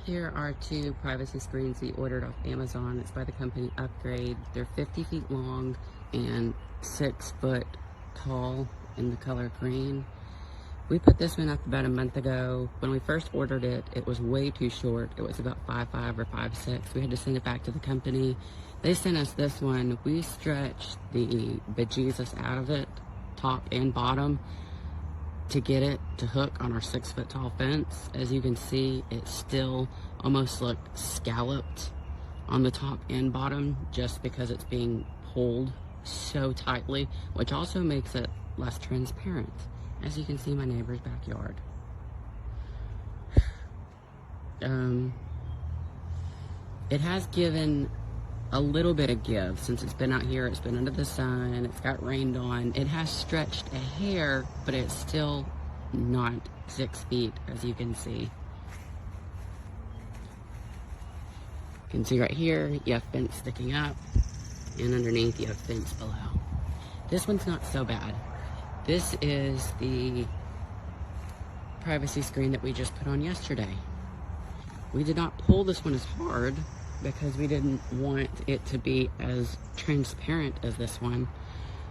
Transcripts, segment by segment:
Here are two privacy screens we ordered off Amazon. It's by the company Upgrade. They're 50 feet long and 6 foot tall in the color green. We put this one up about a month ago. When we first ordered it, it was way too short. It was about 5'5" or 5'6". We had to send it back to the company. They sent us this one. We stretched the bejesus out of it, top and bottom, to get it to hook on our 6 foot tall fence. As you can see, it still almost looked scalloped on the top and bottom just because it's being pulled so tightly, which also makes it less transparent. As you can see, my neighbor's backyard. It has given a little bit of give since it's been out here. It's been under the sun, it's got rained on. It has stretched a hair, but it's still not 6 feet, as you can see. You can see right here, you have fence sticking up, and underneath you have fence below. This one's not so bad. This is the privacy screen that we just put on yesterday. We did not pull this one as hard because we didn't want it to be as transparent as this one.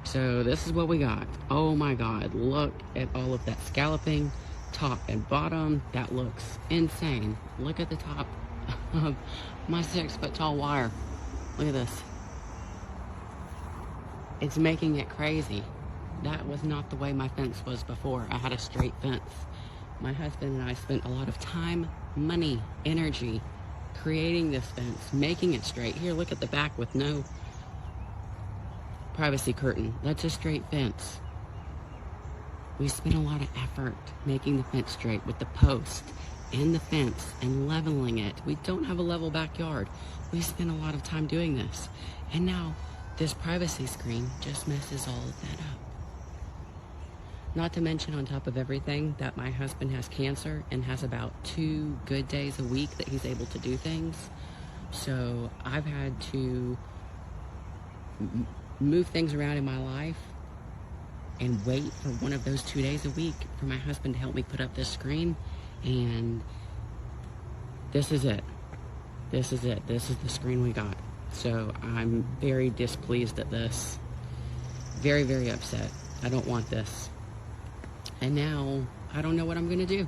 So this is what we got. Oh my God, look at all of that scalloping, top and bottom. That looks insane. Look at the top of my 6 foot tall wire. Look at this. It's making it crazy. That was not the way my fence was before. I had a straight fence. My husband and I spent a lot of time, money, energy creating this fence, making it straight. Here, look at the back with no privacy curtain. That's a straight fence. We spent a lot of effort making the fence straight with the post and the fence and leveling it. We don't have a level backyard. We spent a lot of time doing this. And now this privacy screen just messes all of that up. Not to mention, on top of everything, that my husband has cancer and has about 2 good days a week that he's able to do things. So I've had to move things around in my life and wait for one of those 2 days a week for my husband to help me put up this screen. And this is it. This is it. This is the screen we got. So I'm very displeased at this. Very, very upset. I don't want this. And now, I don't know what I'm gonna do.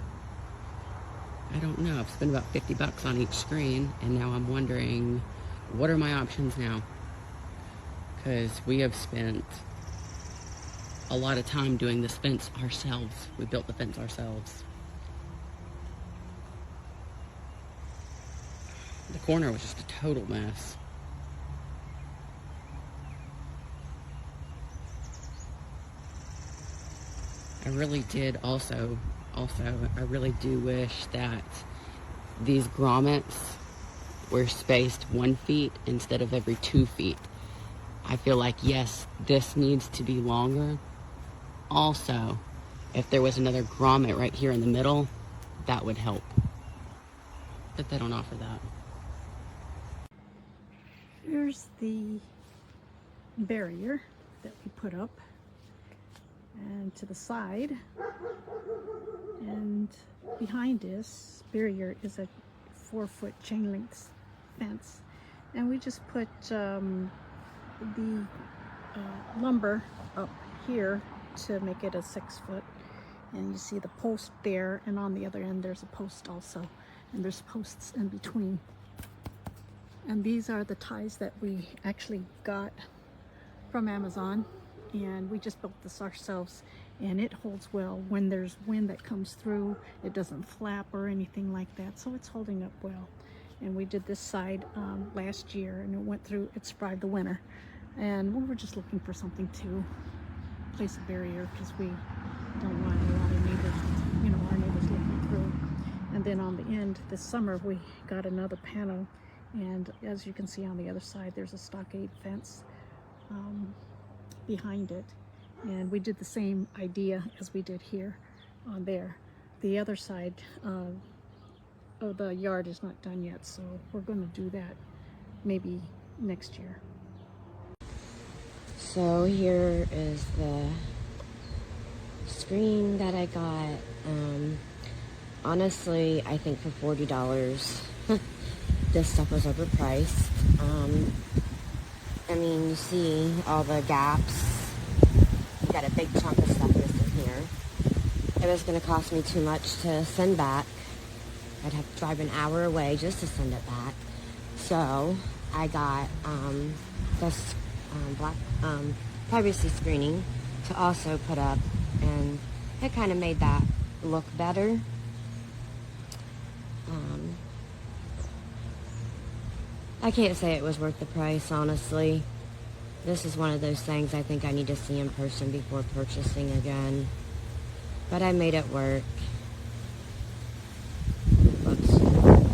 I don't know. I've spent about 50 bucks on each screen, and now I'm wondering, what are my options now? Because we have spent a lot of time doing this fence ourselves. We built the fence ourselves. The corner was just a total mess. I really did also, I really do wish that these grommets were spaced 1 feet instead of every 2 feet. I feel like, yes, this needs to be longer. Also, if there was another grommet right here in the middle, that would help. But they don't offer that. Here's the barrier that we put up. And to the side and behind this barrier is a 4 foot chain link fence, and we just put the lumber up here to make it a 6 foot. And you see the post there, and on the other end there's a post also, and there's posts in between. And these are the ties that we actually got from Amazon. And we just built this ourselves, and it holds well. When there's wind that comes through, it doesn't flap or anything like that, so it's holding up well. And we did this side last year, and it survived the winter. And we were just looking for something to place a barrier because we don't want a lot of neighbors, our neighbors looking through. And then on the end this summer, we got another panel, and as you can see on the other side, there's a stockade fence behind it, and we did the same idea as we did here on there. The other side of the yard is not done yet, so we're going to do that maybe next year. So here is the screen that I got. Honestly, I think for $40 this stuff was overpriced. I mean, you see all the gaps. You got a big chunk of stuff missing here. It was going to cost me too much to send back. I'd have to drive an hour away just to send it back. So I got this black privacy screening to also put up, and it kind of made that look better. I can't say it was worth the price, honestly. This is one of those things I think I need to see in person before purchasing again. But I made it work. It looks good.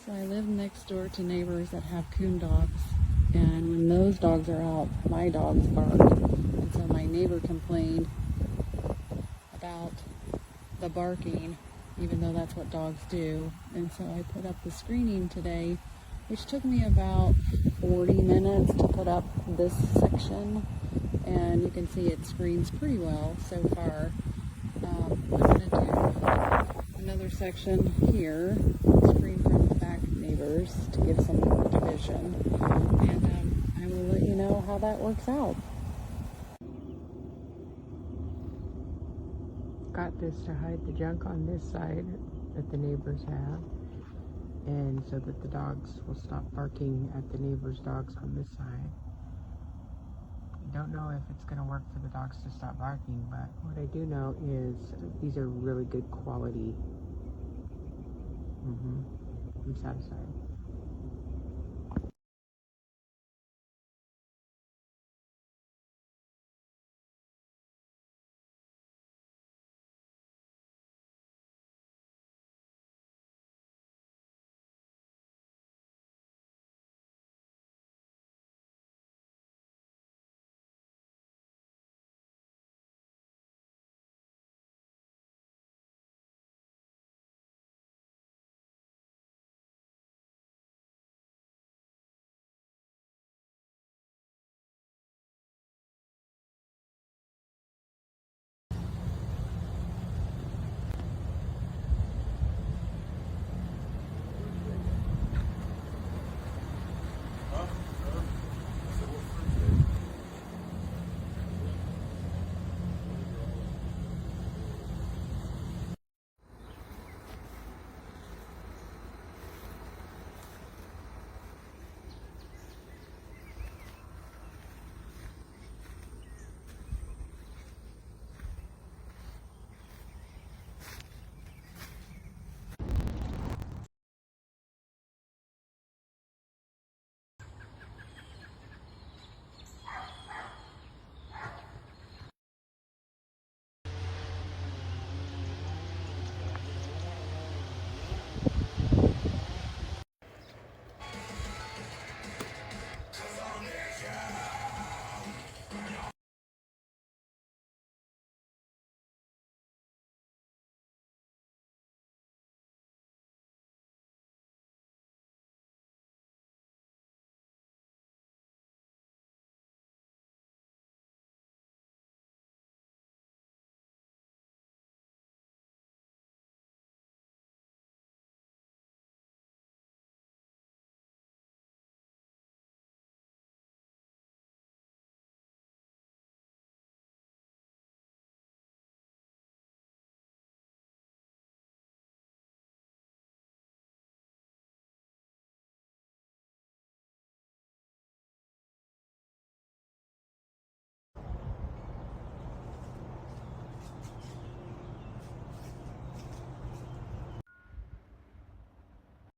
So I live next door to neighbors that have coon dogs, and when those dogs are out, my dogs bark. And so my neighbor complained about the barking, even though that's what dogs do. And so I put up the screening today, which took me about 40 minutes to put up this section, and you can see it screens pretty well so far. I'm going to do another section here, screen from the back neighbors to give some more division, and I will let you know how that works out. Got this to hide the junk on this side that the neighbors have, and so that the dogs will stop barking at the neighbors' dogs on this side. I don't know if it's going to work for the dogs to stop barking, but what I do know is these are really good quality. I'm satisfied.